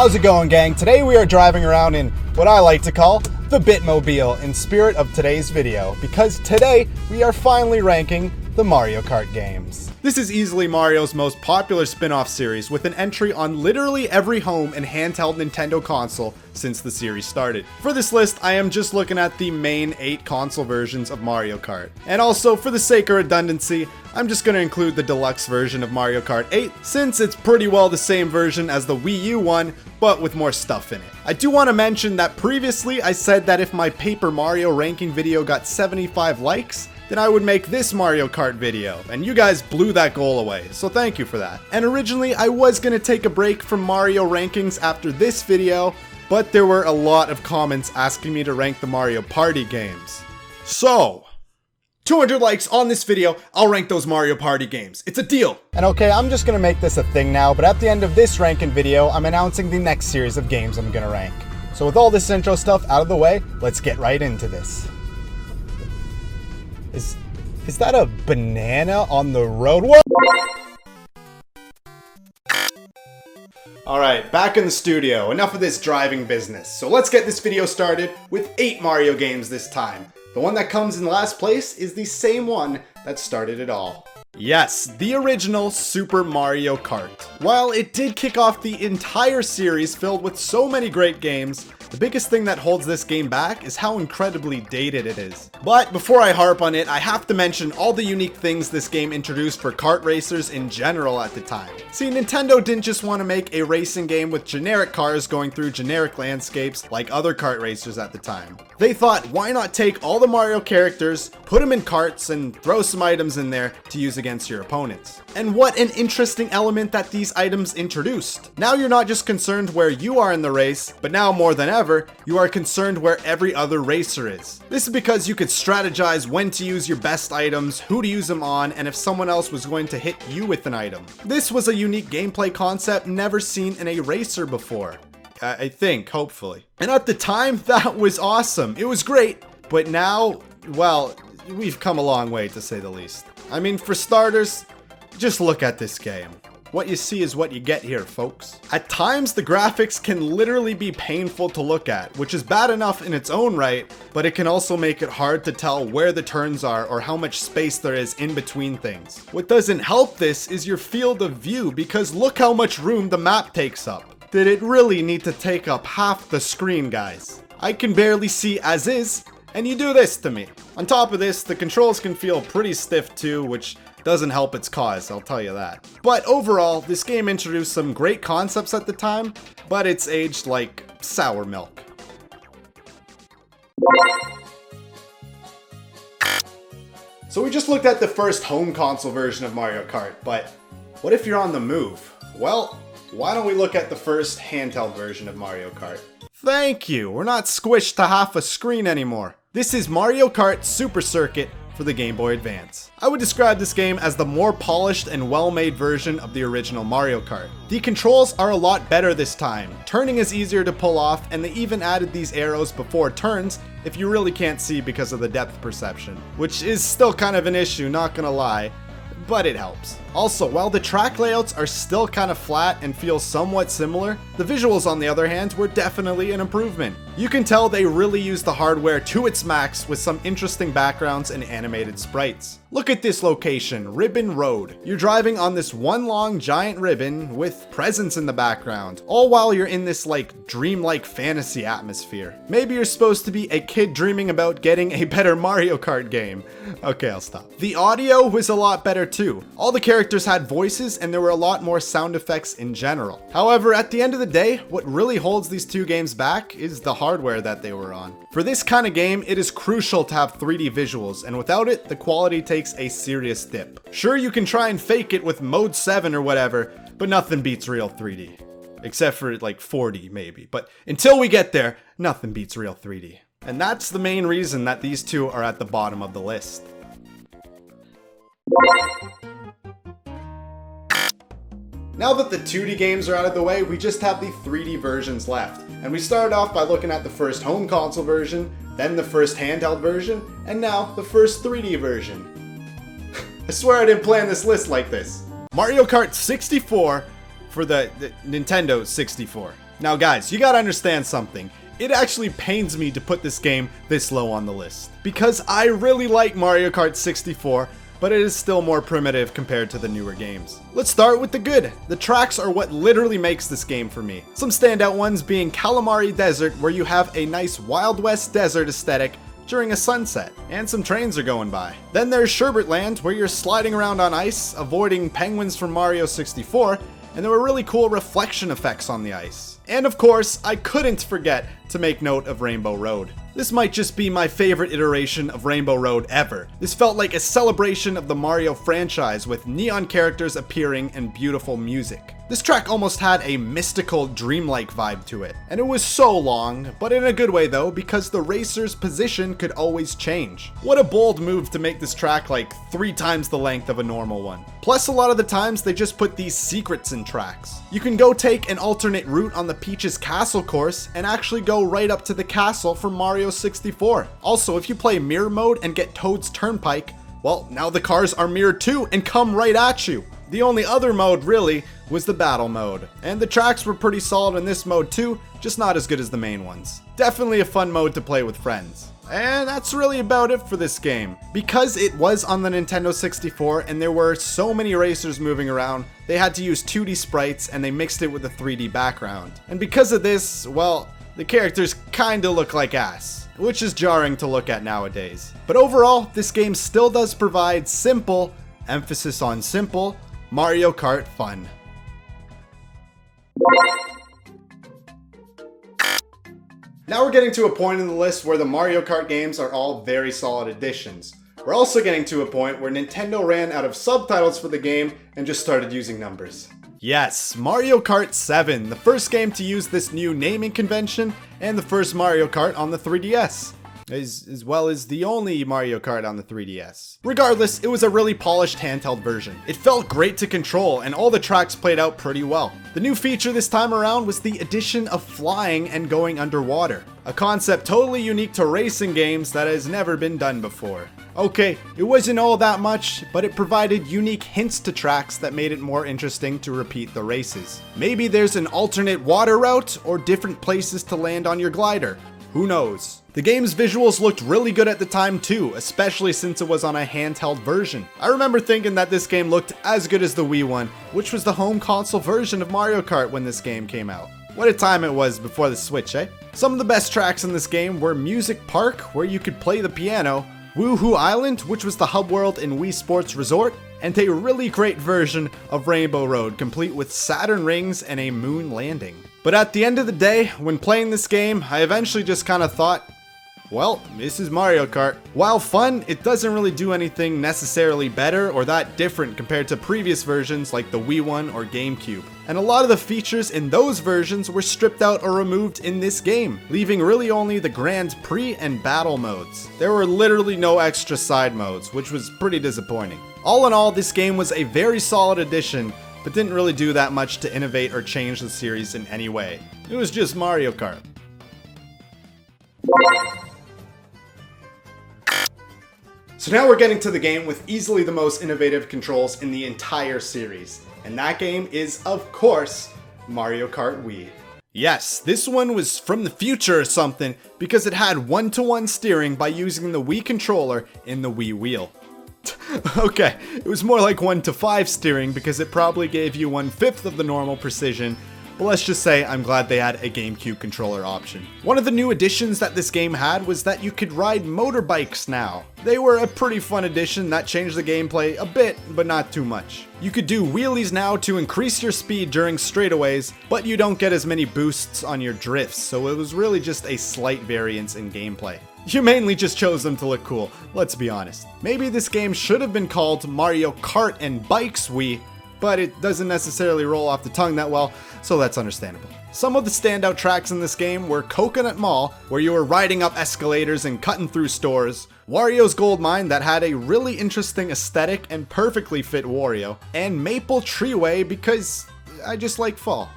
How's it going, gang? Today we are driving around in what I like to call the Bitmobile in spirit of today's video, because today we are finally ranking the Mario Kart games. This is easily Mario's most popular spin-off series, with an entry on literally every home and handheld Nintendo console since the series started. For this list, I am just looking at the main 8 console versions of Mario Kart. And also, for the sake of redundancy, I'm just going to include the deluxe version of Mario Kart 8, since it's pretty well the same version as the Wii U one, but with more stuff in it. I do want to mention that previously I said that if my Paper Mario ranking video got 75 likes, then I would make this Mario Kart video, and you guys blew that goal away, so thank you for that. And originally I was gonna take a break from Mario rankings after this video, but there were a lot of comments asking me to rank the Mario Party games. So, 200 likes on this video, I'll rank those Mario Party games. It's a deal! And okay, I'm just gonna make this a thing now, but at the end of this ranking video, I'm announcing the next series of games I'm gonna rank. So with all this intro stuff out of the way, let's get right into this. Is that a banana on the road? What? Alright, back in the studio. Enough of this driving business. So let's get this video started with 8 Mario games this time. The one that comes in last place is the same one that started it all. Yes, the original Super Mario Kart. While it did kick off the entire series filled with so many great games, the biggest thing that holds this game back is how incredibly dated it is. But before I harp on it, I have to mention all the unique things this game introduced for kart racers in general at the time. See, Nintendo didn't just want to make a racing game with generic cars going through generic landscapes like other kart racers at the time. They thought, why not take all the Mario characters, put them in karts, and throw some items in there to use against your opponents. And what an interesting element that these items introduced. Now you're not just concerned where you are in the race, but now more than ever, you are concerned where every other racer is. This is because you could strategize when to use your best items, who to use them on, and if someone else was going to hit you with an item. This was a unique gameplay concept never seen in a racer before. I think, hopefully. And at the time, that was awesome. It was great, but now, well, we've come a long way to say the least. I mean, for starters, just look at this game. What you see is what you get here, folks. At times, the graphics can literally be painful to look at, which is bad enough in its own right, but it can also make it hard to tell where the turns are or how much space there is in between things. What doesn't help this is your field of view, because look how much room the map takes up. Did it really need to take up half the screen, guys? I can barely see as is, and you do this to me. On top of this, the controls can feel pretty stiff too, which doesn't help its cause, I'll tell you that. But overall, this game introduced some great concepts at the time, but it's aged like sour milk. So we just looked at the first home console version of Mario Kart, but what if you're on the move? Well, why don't we look at the first handheld version of Mario Kart? Thank you! We're not squished to half a screen anymore. This is Mario Kart Super Circuit for the Game Boy Advance. I would describe this game as the more polished and well-made version of the original Mario Kart. The controls are a lot better this time. Turning is easier to pull off, and they even added these arrows before turns if you really can't see because of the depth perception, which is still kind of an issue, not gonna lie, but it helps. Also, while the track layouts are still kind of flat and feel somewhat similar, the visuals on the other hand were definitely an improvement. You can tell they really used the hardware to its max with some interesting backgrounds and animated sprites. Look at this location, Ribbon Road. You're driving on this one long giant ribbon with presents in the background, all while you're in this like dreamlike fantasy atmosphere. Maybe you're supposed to be a kid dreaming about getting a better Mario Kart game. Okay, I'll stop. The audio was a lot better too. All the characters had voices and there were a lot more sound effects in general. However, at the end of the day, what really holds these two games back is the hardware that they were on. For this kind of game, it is crucial to have 3D visuals, and without it, the quality takes a serious dip. Sure, you can try and fake it with Mode 7 or whatever, but nothing beats real 3D. Except for like 4D maybe, but until we get there, nothing beats real 3D. And that's the main reason that these two are at the bottom of the list. Now that the 2D games are out of the way, we just have the 3D versions left. And we started off by looking at the first home console version, then the first handheld version, and now the first 3D version. I swear I didn't plan this list like this. Mario Kart 64 for the Nintendo 64. Now guys, you gotta understand something. It actually pains me to put this game this low on the list, because I really like Mario Kart 64, but it is still more primitive compared to the newer games. Let's start with the good. The tracks are what literally makes this game for me. Some standout ones being Calamari Desert, where you have a nice Wild West desert aesthetic during a sunset, and some trains are going by. Then there's Sherbet Land, where you're sliding around on ice, avoiding penguins from Mario 64, and there were really cool reflection effects on the ice. And of course, I couldn't forget to make note of Rainbow Road. This might just be my favorite iteration of Rainbow Road ever. This felt like a celebration of the Mario franchise with neon characters appearing and beautiful music. This track almost had a mystical, dreamlike vibe to it. And it was so long, but in a good way though, because the racer's position could always change. What a bold move to make this track like 3 times the length of a normal one. Plus, a lot of the times they just put these secrets in tracks. You can go take an alternate route on the Peach's Castle course and actually go right up to the castle from Mario 64. Also, if you play mirror mode and get Toad's Turnpike, well, now the cars are mirrored too and come right at you. The only other mode really was the battle mode, and the tracks were pretty solid in this mode too, just not as good as the main ones. Definitely a fun mode to play with friends. And that's really about it for this game. Because it was on the Nintendo 64 and there were so many racers moving around, they had to use 2D sprites and they mixed it with a 3D background. And because of this, well, the characters kinda look like ass, which is jarring to look at nowadays. But overall, this game still does provide simple, emphasis on simple, Mario Kart fun. Now we're getting to a point in the list where the Mario Kart games are all very solid additions. We're also getting to a point where Nintendo ran out of subtitles for the game and just started using numbers. Yes, Mario Kart 7, the first game to use this new naming convention, and the first Mario Kart on the 3DS. As well as the only Mario Kart on the 3DS. Regardless, it was a really polished handheld version. It felt great to control, and all the tracks played out pretty well. The new feature this time around was the addition of flying and going underwater, a concept totally unique to racing games that has never been done before. Okay, it wasn't all that much, but it provided unique hints to tracks that made it more interesting to repeat the races. Maybe there's an alternate water route, or different places to land on your glider. Who knows? The game's visuals looked really good at the time too, especially since it was on a handheld version. I remember thinking that this game looked as good as the Wii one, which was the home console version of Mario Kart when this game came out. What a time it was before the Switch, eh? Some of the best tracks in this game were Music Park, where you could play the piano, Woohoo Island, which was the hub world in Wii Sports Resort, and a really great version of Rainbow Road, complete with Saturn rings and a moon landing. But at the end of the day, when playing this game, I eventually just kind of thought, well, this is Mario Kart. While fun, it doesn't really do anything necessarily better or that different compared to previous versions like the Wii one or GameCube. And a lot of the features in those versions were stripped out or removed in this game, leaving really only the Grand Prix and Battle modes. There were literally no extra side modes, which was pretty disappointing. All in all, this game was a very solid addition, but didn't really do that much to innovate or change the series in any way. It was just Mario Kart. So now we're getting to the game with easily the most innovative controls in the entire series. And that game is, of course, Mario Kart Wii. Yes, this one was from the future or something, because it had one-to-one steering by using the Wii controller in the Wii wheel. Okay, it was more like 1-to-5 steering because it probably gave you 1/5 of the normal precision, but let's just say I'm glad they had a GameCube controller option. One of the new additions that this game had was that you could ride motorbikes now. They were a pretty fun addition that changed the gameplay a bit, but not too much. You could do wheelies now to increase your speed during straightaways, but you don't get as many boosts on your drifts, so it was really just a slight variance in gameplay. You mainly just chose them to look cool, let's be honest. Maybe this game should have been called Mario Kart and Bikes Wii, but it doesn't necessarily roll off the tongue that well, so that's understandable. Some of the standout tracks in this game were Coconut Mall, where you were riding up escalators and cutting through stores, Wario's Gold Mine that had a really interesting aesthetic and perfectly fit Wario, and Maple Treeway because I just like fall.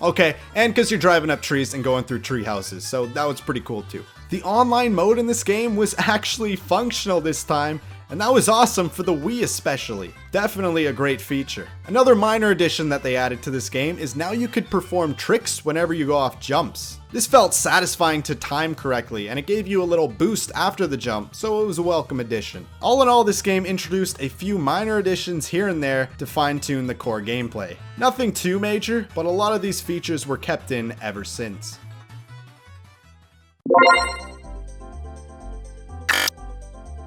Okay, and because you're driving up trees and going through tree houses, so that was pretty cool too. The online mode in this game was actually functional this time, and that was awesome for the Wii especially. Definitely a great feature. Another minor addition that they added to this game is now you could perform tricks whenever you go off jumps. This felt satisfying to time correctly, and it gave you a little boost after the jump, so it was a welcome addition. All in all, this game introduced a few minor additions here and there to fine-tune the core gameplay. Nothing too major, but a lot of these features were kept in ever since.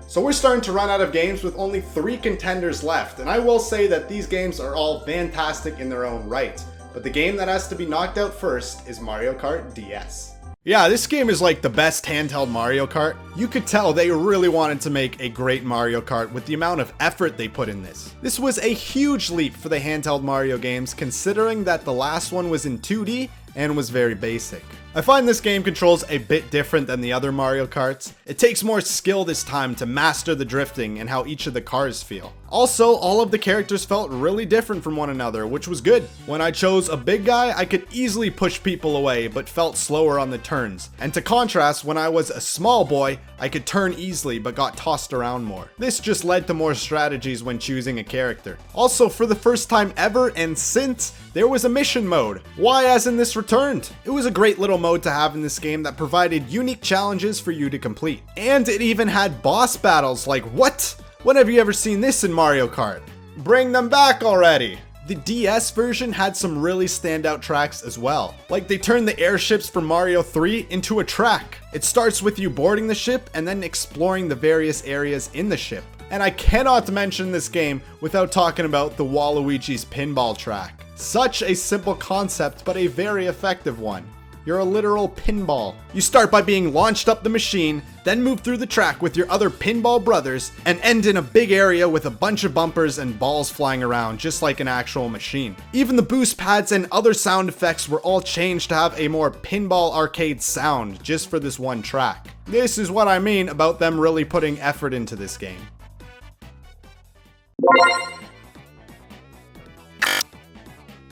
So we're starting to run out of games with only 3 contenders left, and I will say that these games are all fantastic in their own right. But the game that has to be knocked out first is Mario Kart DS. Yeah, this game is like the best handheld Mario Kart. You could tell they really wanted to make a great Mario Kart with the amount of effort they put in this. This was a huge leap for the handheld Mario games, considering that the last one was in 2D and was very basic. I find this game controls a bit different than the other Mario Karts. It takes more skill this time to master the drifting and how each of the cars feel. Also, all of the characters felt really different from one another, which was good. When I chose a big guy, I could easily push people away, but felt slower on the turns. And to contrast, when I was a small boy, I could turn easily, but got tossed around more. This just led to more strategies when choosing a character. Also, for the first time ever and since, there was a mission mode. Why hasn't this returned? It was a great little mode to have in this game that provided unique challenges for you to complete. And it even had boss battles. Like, what? When have you ever seen this in Mario Kart? Bring them back already! The DS version had some really standout tracks as well. Like, they turned the airships from Mario 3 into a track. It starts with you boarding the ship and then exploring the various areas in the ship. And I cannot mention this game without talking about the Waluigi's pinball track. Such a simple concept, but a very effective one. You're a literal pinball. You start by being launched up the machine, then move through the track with your other pinball brothers, and end in a big area with a bunch of bumpers and balls flying around, just like an actual machine. Even the boost pads and other sound effects were all changed to have a more pinball arcade sound, just for this one track. This is what I mean about them really putting effort into this game.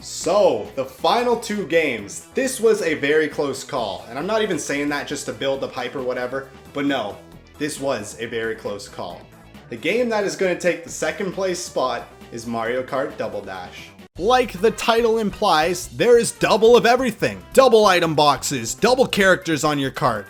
So, the final 2 games. This was a very close call, and I'm not even saying that just to build up hype or whatever, but no, this was a very close call. The game that is going to take the second place spot is Mario Kart Double Dash. Like the title implies, there is double of everything. Double item boxes, double characters on your cart,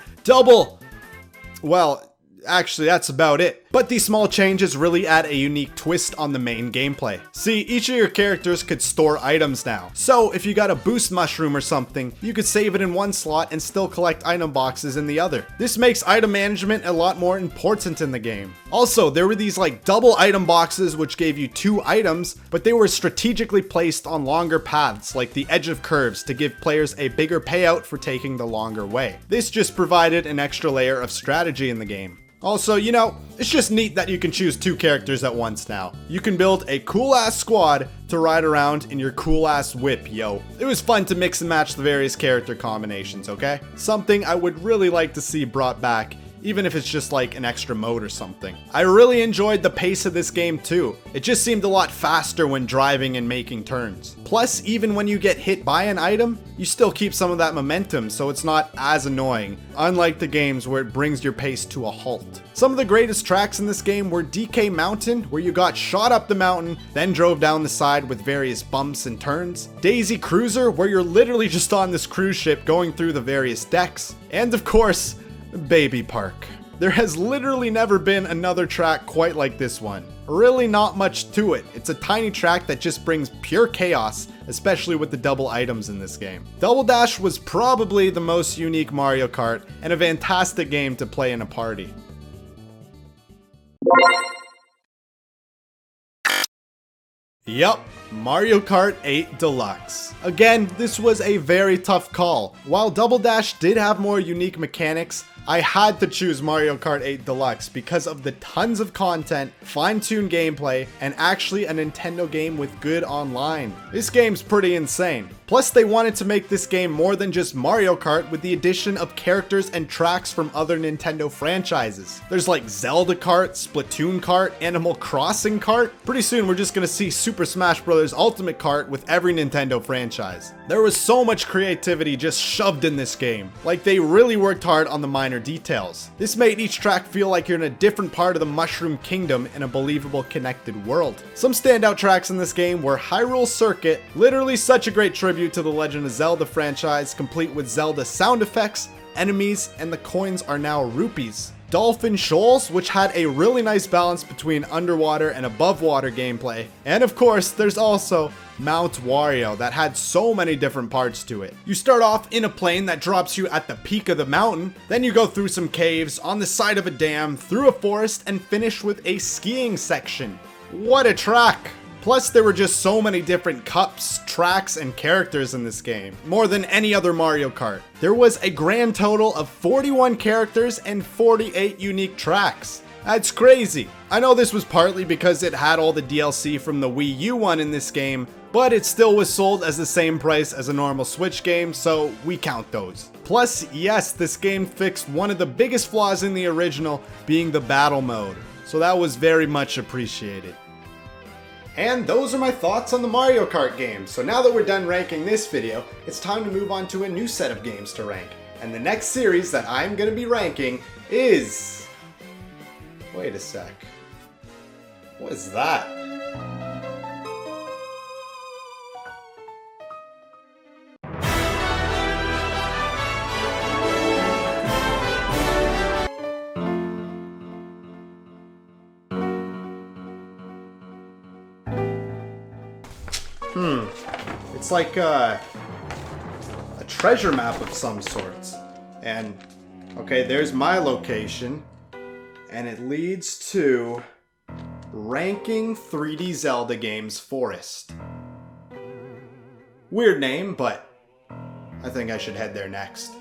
well, actually, that's about it. But these small changes really add a unique twist on the main gameplay. See, each of your characters could store items now. So if you got a boost mushroom or something, you could save it in one slot and still collect item boxes in the other. This makes item management a lot more important in the game. Also, there were these like double item boxes which gave you 2 items, but they were strategically placed on longer paths like the edge of curves to give players a bigger payout for taking the longer way. This just provided an extra layer of strategy in the game. Also, you know, it's just neat that you can choose 2 characters at once now. You can build a cool-ass squad to ride around in your cool-ass whip, yo. It was fun to mix and match the various character combinations, okay? Something I would really like to see brought back, even if it's just like an extra mode or something. I really enjoyed the pace of this game too. It just seemed a lot faster when driving and making turns. Plus, even when you get hit by an item, you still keep some of that momentum, so it's not as annoying, unlike the games where it brings your pace to a halt. Some of the greatest tracks in this game were DK Mountain, where you got shot up the mountain, then drove down the side with various bumps and turns. Daisy Cruiser, where you're literally just on this cruise ship going through the various decks. And of course, Baby Park. There has literally never been another track quite like this one. Really not much to it. It's a tiny track that just brings pure chaos, especially with the double items in this game. Double Dash was probably the most unique Mario Kart and a fantastic game to play in a party. Yup, Mario Kart 8 Deluxe. Again, this was a very tough call. While Double Dash did have more unique mechanics, I had to choose Mario Kart 8 Deluxe because of the tons of content, fine-tuned gameplay, and actually a Nintendo game with good online. This game's pretty insane. Plus, Plus, they wanted to make this game more than just Mario Kart with the addition of characters and tracks from other Nintendo franchises. There's like Zelda Kart, Splatoon Kart, Animal Crossing Kart. Pretty soon we're just gonna see Super Smash Bros. Ultimate Kart with every Nintendo franchise. There was so much creativity just shoved in this game. Like, they really worked hard on the minor details. This made each track feel like you're in a different part of the Mushroom Kingdom in a believable connected world. Some standout tracks in this game were Hyrule Circuit, literally such a great tribute to the Legend of Zelda franchise, complete with Zelda sound effects, enemies, and the coins are now rupees. Dolphin Shoals, which had a really nice balance between underwater and above water gameplay. And of course, there's also Mount Wario that had so many different parts to it. You start off in a plane that drops you at the peak of the mountain, then you go through some caves, on the side of a dam, through a forest, and finish with a skiing section. What a track! Plus, there were just so many different cups, tracks, and characters in this game, more than any other Mario Kart. There was a grand total of 41 characters and 48 unique tracks. That's crazy. I know this was partly because it had all the DLC from the Wii U one in this game, but it still was sold as the same price as a normal Switch game, so we count those. Plus, yes, this game fixed one of the biggest flaws in the original, being the battle mode, so that was very much appreciated. And those are my thoughts on the Mario Kart games. So now that we're done ranking this video, it's time to move on to a new set of games to rank. And the next series that I'm going to be ranking is... Wait a sec. What is that? It's like a treasure map of some sorts. And, okay, there's my location. And it leads to Ranking 3D Zelda Games Forest. Weird name, but I think I should head there next.